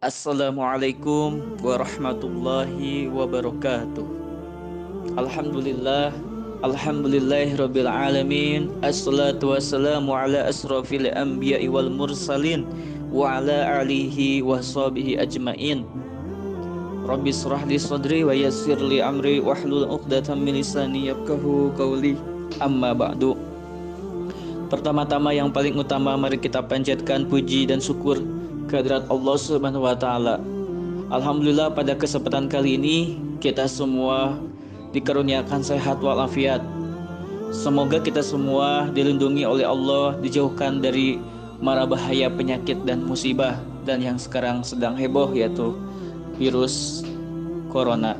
Assalamualaikum warahmatullahi wabarakatuh. Alhamdulillah, alhamdulillahirabbil alamin. Assalatu wassalamu ala asrofil anbiya'i wal mursalin wa ala alihi wa sahbihi ajmain. Rabbi shrah li sadri wa yassir li amri wahlul 'uqdatam min lisani yafqahu qawli. Amma ba'du. Pertama-tama yang paling utama, mari kita panjatkan puji dan syukur kehadirat Allah Subhanahu wa taala. Alhamdulillah, pada kesempatan kali ini kita semua dikaruniakan sehat walafiat. Semoga kita semua dilindungi oleh Allah, dijauhkan dari mara bahaya penyakit dan musibah dan yang sekarang sedang heboh, yaitu virus corona.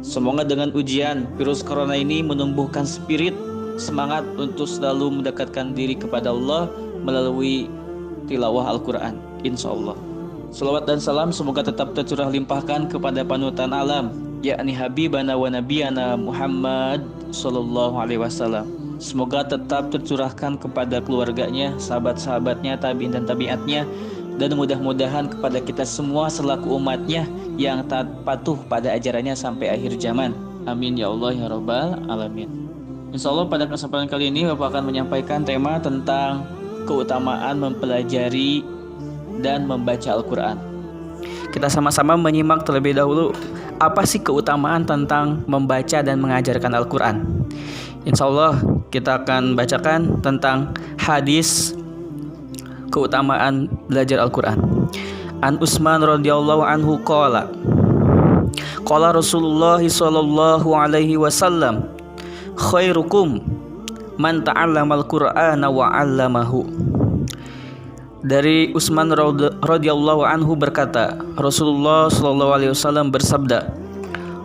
Semoga dengan ujian virus corona ini menumbuhkan spirit, semangat untuk selalu mendekatkan diri kepada Allah melalui tilawah Al-Quran, insya Allah. Salawat dan salam semoga tetap tercurah limpahkan kepada panutan alam, yakni Habibana wa Nabiyana Muhammad Sallallahu Alaihi Wasallam. Semoga tetap tercurahkan kepada keluarganya, sahabat-sahabatnya, tabi'in dan tabi'atnya, dan mudah-mudahan kepada kita semua selaku umatnya yang taat patuh pada ajarannya sampai akhir zaman. Amin ya Allah ya Rabbal Alamin. Insya Allah pada kesempatan kali ini Bapak akan menyampaikan tema tentang keutamaan mempelajari dan membaca Al-Quran. Kita sama-sama menyimak terlebih dahulu apa sih keutamaan tentang membaca dan mengajarkan Al-Quran. Insya Allah kita akan bacakan tentang hadis keutamaan belajar Al-Quran. An Utsman radhiyallahu anhu qala Rasulullah sallallahu alaihi wasallam, khairukum man ta'allamal Qur'ana wa 'allamahu. Dari Utsman radhiyallahu anhu berkata, Rasulullah sallallahu alaihi wasallam bersabda,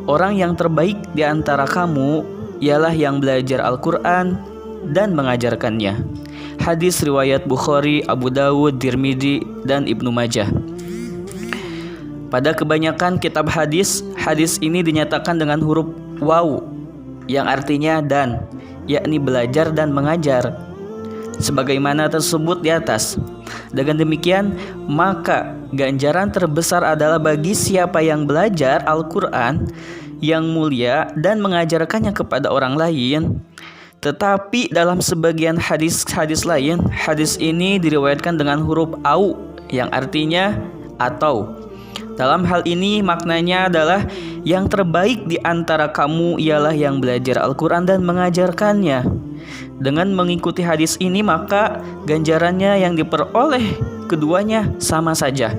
orang yang terbaik di antara kamu ialah yang belajar Al-Qur'an dan mengajarkannya. Hadis riwayat Bukhari, Abu Dawud, Tirmidzi dan Ibnu Majah. Pada kebanyakan kitab hadis, hadis ini dinyatakan dengan huruf waw yang artinya dan, yakni belajar dan mengajar, sebagaimana tersebut di atas. Dengan demikian, maka ganjaran terbesar adalah bagi siapa yang belajar Al-Quran yang mulia dan mengajarkannya kepada orang lain. Tetapi dalam sebagian hadis lain, hadis ini diriwayatkan dengan huruf au yang artinya atau. Dalam hal ini maknanya adalah yang terbaik di antara kamu ialah yang belajar Al-Quran dan mengajarkannya. Dengan mengikuti hadis ini maka ganjarannya yang diperoleh keduanya sama saja.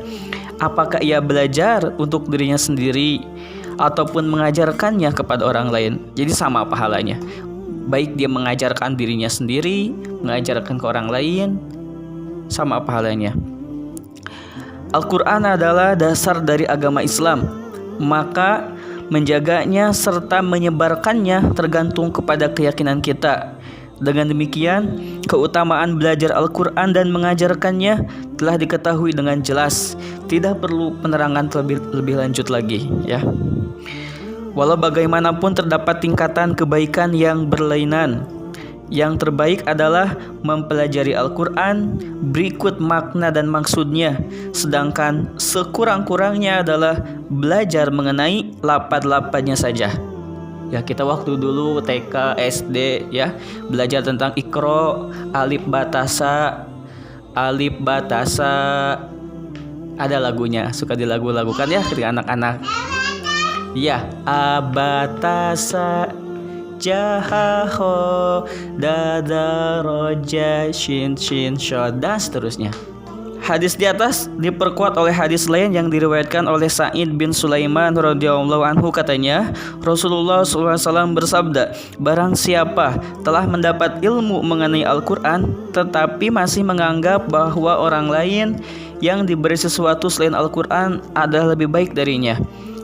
Apakah ia belajar untuk dirinya sendiri ataupun mengajarkannya kepada orang lain, jadi sama pahalanya. Baik dia mengajarkan dirinya sendiri, mengajarkan ke orang lain, sama pahalanya. Al-Quran adalah dasar dari agama Islam, maka menjaganya serta menyebarkannya tergantung kepada keyakinan kita. Dengan demikian, keutamaan belajar Al-Quran dan mengajarkannya telah diketahui dengan jelas. Tidak perlu penerangan lebih lanjut lagi, ya. Walau bagaimanapun terdapat tingkatan kebaikan yang berlainan. Yang terbaik adalah mempelajari Al-Quran berikut makna dan maksudnya, sedangkan sekurang-kurangnya adalah belajar mengenai lafaz-lafaznya saja. Ya, kita waktu dulu TK, SD ya, belajar tentang Iqra, alif batasa. Ada lagunya, suka dilagu-lagukan ya ketika anak-anak. Ya, abatasa jahaho dada roja shin shod dan seterusnya. Hadis di atas diperkuat oleh hadis lain yang diriwayatkan oleh Sa'id bin Sulaiman radhiyallahu anhu. Katanya, Rasulullah SAW bersabda, barang siapa telah mendapat ilmu mengenai Al-Quran tetapi masih menganggap bahwa orang lain yang diberi sesuatu selain Al-Quran adalah lebih baik darinya,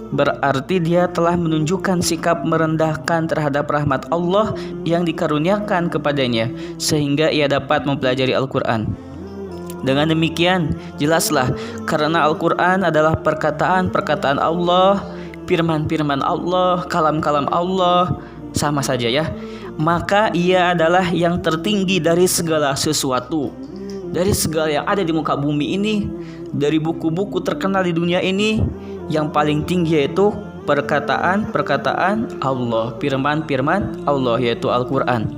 berarti dia telah menunjukkan sikap merendahkan terhadap rahmat Allah yang dikaruniakan kepadanya sehingga ia dapat mempelajari Al-Quran. Dengan demikian, jelaslah karena Al-Quran adalah perkataan-perkataan Allah, firman-firman Allah, kalam-kalam Allah, sama saja ya. Maka ia adalah yang tertinggi dari segala sesuatu. Dari segala yang ada di muka bumi ini, dari buku-buku terkenal di dunia ini, yang paling tinggi yaitu perkataan Allah, firman Allah, yaitu Al-Quran.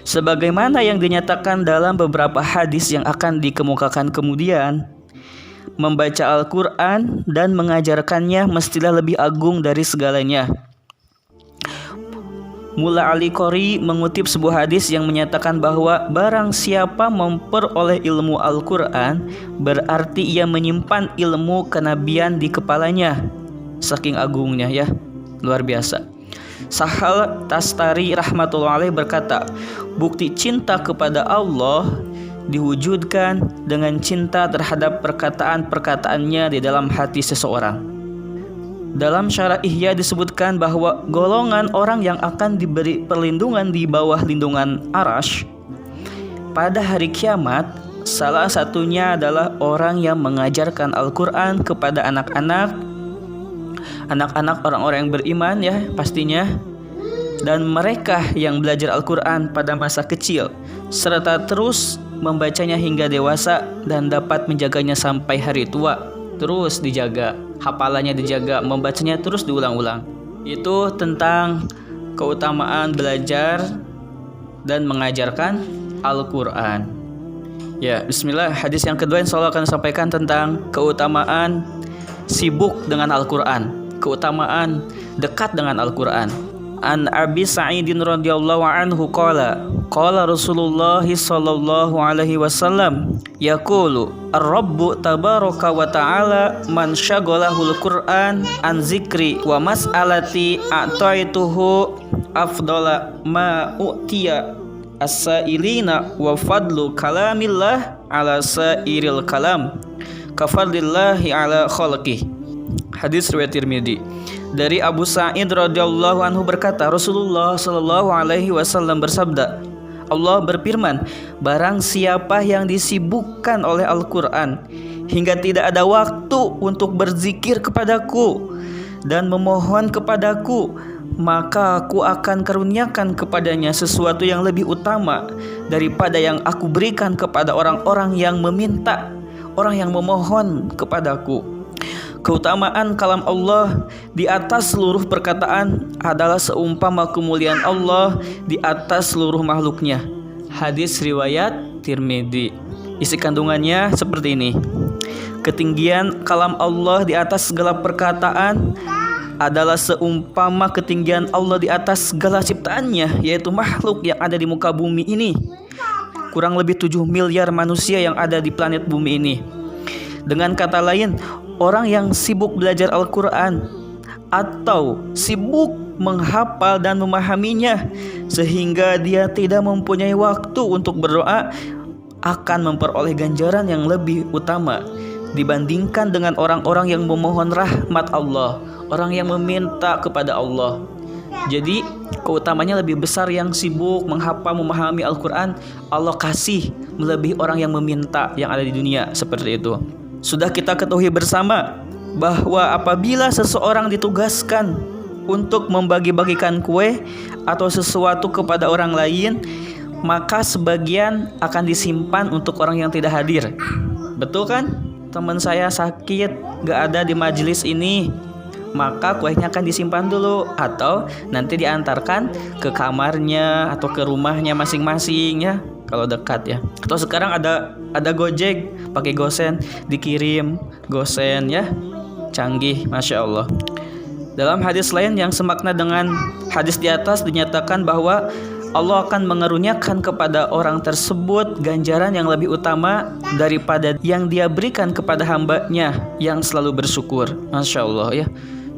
Sebagaimana yang dinyatakan dalam beberapa hadis yang akan dikemukakan kemudian, membaca Al-Quran dan mengajarkannya mestilah lebih agung dari segalanya. Mula Al-Qari mengutip sebuah hadis yang menyatakan bahwa barang siapa memperoleh ilmu Al-Quran, berarti ia menyimpan ilmu kenabian di kepalanya. Saking agungnya ya, luar biasa. Sahal Tastari rahmatullah alaih berkata, bukti cinta kepada Allah diwujudkan dengan cinta terhadap perkataan-perkataannya di dalam hati seseorang. Dalam Syarah Ihya disebutkan bahwa golongan orang yang akan diberi perlindungan di bawah lindungan Arasy pada hari kiamat, salah satunya adalah orang yang mengajarkan Al-Quran kepada anak-anak orang-orang yang beriman ya pastinya, dan mereka yang belajar Al-Quran pada masa kecil serta terus membacanya hingga dewasa dan dapat menjaganya sampai hari tua. Terus dijaga, hafalannya dijaga, membacanya terus diulang-ulang. Itu tentang keutamaan belajar dan mengajarkan Al-Quran. Ya, bismillah. Hadis yang kedua insya Allah akan sampaikan tentang keutamaan sibuk dengan Al-Quran, keutamaan dekat dengan Al-Quran. An Abi Sa'idin radhiyallahu anhu qala Rasulullah sallallahu alaihi wasallam yaqulu ar-rabbu tabaraka wa ta'ala man syaghalahul Qur'an an zikri wa mas'alati a'taituhu afdala ma u'tiya as-sa'ilina wa fadlu kalamillah ala sa'iril kalam kafadlillahi ala khalqih. Hadis riwayat Tirmidzi. Dari Abu Sa'id radhiyallahu anhu berkata, Rasulullah sallallahu alaihi wasallam bersabda, Allah berfirman, barang siapa yang disibukkan oleh Al-Quran hingga tidak ada waktu untuk berzikir kepadaku dan memohon kepadaku, maka aku akan karuniakan kepadanya sesuatu yang lebih utama daripada yang aku berikan kepada orang-orang yang meminta, orang yang memohon kepadaku. Keutamaan kalam Allah di atas seluruh perkataan adalah seumpama kemuliaan Allah di atas seluruh makhluknya. Hadis riwayat Tirmidzi. Isi kandungannya seperti ini. Ketinggian kalam Allah di atas segala perkataan adalah seumpama ketinggian Allah di atas segala ciptaannya, yaitu makhluk yang ada di muka bumi ini. Kurang lebih 7 miliar manusia yang ada di planet bumi ini. Dengan kata lain, orang yang sibuk belajar Al-Quran atau sibuk menghafal dan memahaminya sehingga dia tidak mempunyai waktu untuk berdoa akan memperoleh ganjaran yang lebih utama dibandingkan dengan orang-orang yang memohon rahmat Allah, orang yang meminta kepada Allah. Jadi keutamanya lebih besar yang sibuk menghafal memahami Al-Quran, Allah kasih melebihi orang yang meminta yang ada di dunia, seperti itu. Sudah kita ketahui bersama bahwa apabila seseorang ditugaskan untuk membagi-bagikan kue atau sesuatu kepada orang lain, maka sebagian akan disimpan untuk orang yang tidak hadir. Betul kan? Teman saya sakit, gak ada di majelis ini, maka kuenya akan disimpan dulu atau nanti diantarkan ke kamarnya atau ke rumahnya masing-masing ya, kalau dekat ya. Atau sekarang ada Gojek, pakai gosen, dikirim gosen ya, canggih, masya Allah. Dalam hadis lain yang semakna dengan hadis di atas dinyatakan bahwa Allah akan mengaruniakan kepada orang tersebut ganjaran yang lebih utama daripada yang dia berikan kepada hambanya yang selalu bersyukur. Masya Allah ya.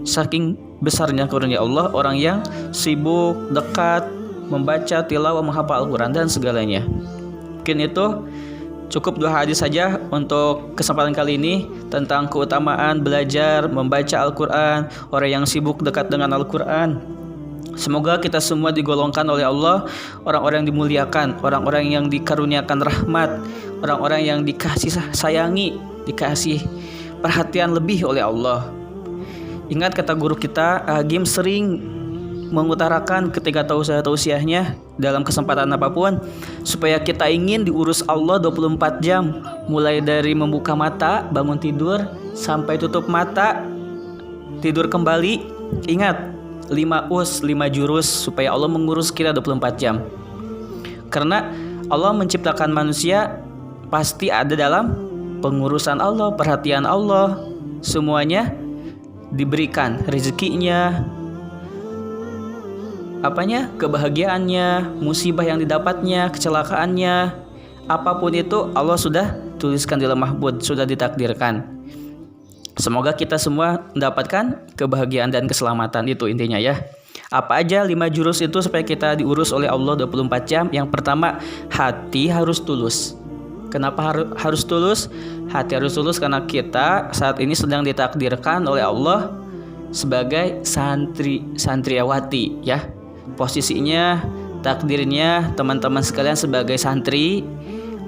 Saking besarnya karunia Allah, orang yang sibuk, dekat, membaca, tilawah, menghafal Al-Quran dan segalanya. Mungkin itu cukup 2 hadis saja untuk kesempatan kali ini tentang keutamaan belajar, membaca Al-Quran, orang yang sibuk dekat dengan Al-Quran. Semoga kita semua digolongkan oleh Allah orang-orang yang dimuliakan, orang-orang yang dikaruniakan rahmat, orang-orang yang dikasih sayangi, dikasih perhatian lebih oleh Allah. Ingat kata guru kita, Agim sering mengutarakan ketika tausiah-tausiahnya dalam kesempatan apapun, supaya kita ingin diurus Allah 24 jam, mulai dari membuka mata, bangun tidur, sampai tutup mata, tidur kembali. Ingat, 5 jurus supaya Allah mengurus kita 24 jam. Karena Allah menciptakan manusia pasti ada dalam pengurusan Allah, perhatian Allah. Semuanya diberikan rezekinya, kebahagiaannya, musibah yang didapatnya, kecelakaannya, apapun itu Allah sudah tuliskan di Lauh Mahfuz, sudah ditakdirkan. Semoga kita semua mendapatkan kebahagiaan dan keselamatan, itu intinya ya. Apa aja 5 jurus itu supaya kita diurus oleh Allah 24 jam? Yang pertama, hati harus tulus. Kenapa harus tulus? Hati harus tulus karena kita saat ini sedang ditakdirkan oleh Allah sebagai santriwati ya. Posisinya, takdirnya teman-teman sekalian sebagai santri,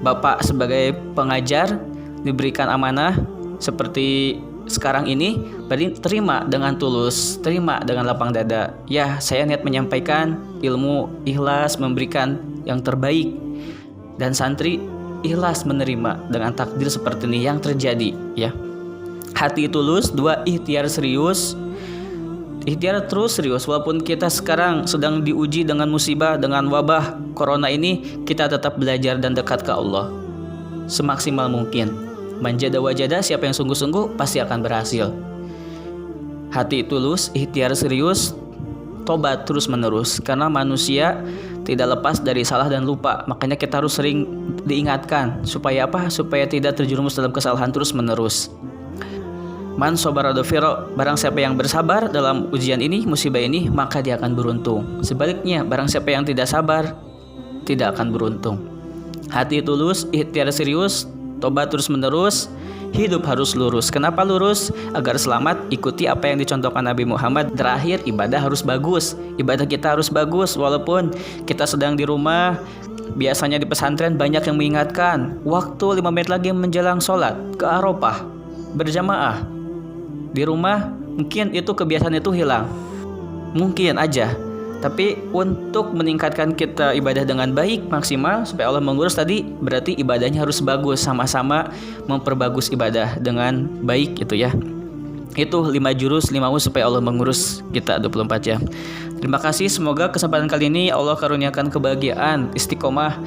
Bapak sebagai pengajar, diberikan amanah seperti sekarang ini, berarti terima dengan tulus, terima dengan lapang dada. Ya, saya niat menyampaikan ilmu, ikhlas memberikan yang terbaik, dan santri ikhlas menerima dengan takdir seperti ini yang terjadi ya. Hati tulus. 2, ikhtiar serius. Ikhtiar terus serius, walaupun kita sekarang sedang diuji dengan musibah, dengan wabah corona ini, kita tetap belajar dan dekat ke Allah semaksimal mungkin. Manjada wajada, siapa yang sungguh-sungguh pasti akan berhasil. Hati tulus, ikhtiar serius, tobat terus menerus. Karena manusia tidak lepas dari salah dan lupa. Makanya kita harus sering diingatkan. Supaya apa? Supaya tidak terjerumus dalam kesalahan terus menerus. Man sobara dofiro, barang siapa yang bersabar dalam ujian ini, musibah ini, maka dia akan beruntung. Sebaliknya, barang siapa yang tidak sabar, tidak akan beruntung. Hati tulus, ikhtiar serius, tobat terus menerus, hidup harus lurus. Kenapa lurus? Agar selamat, ikuti apa yang dicontohkan Nabi Muhammad. Terakhir, ibadah harus bagus. Ibadah kita harus bagus. Walaupun kita sedang di rumah, biasanya di pesantren banyak yang mengingatkan, waktu 5 menit lagi menjelang sholat ke Arafah berjamaah. Di rumah mungkin itu kebiasaan itu hilang, mungkin aja. Tapi untuk meningkatkan kita ibadah dengan baik, maksimal, supaya Allah mengurus tadi, berarti ibadahnya harus bagus, sama-sama memperbagus ibadah dengan baik gitu ya. Itu 5 jurus, 5 supaya Allah mengurus kita 24 jam. Terima kasih, semoga kesempatan kali ini Allah karuniakan kebahagiaan, istiqomah,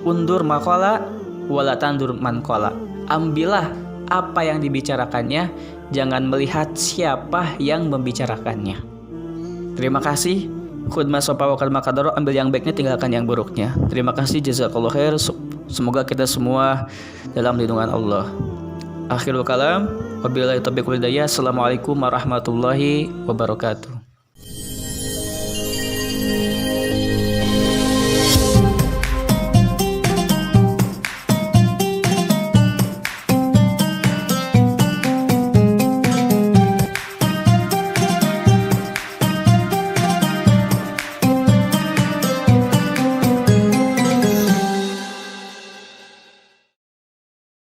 undur maqala wala tandur manqala. Ambillah apa yang dibicarakannya, jangan melihat siapa yang membicarakannya. Terima kasih. Khudmah sopa wa kalma kadaro, ambil yang baiknya, tinggalkan yang buruknya. Terima kasih, jazakallahu khair. Semoga kita semua dalam lindungan Allah. Akhirul kalam, wabillahi taufiq wal hidayah. Assalamualaikum warahmatullahi wabarakatuh.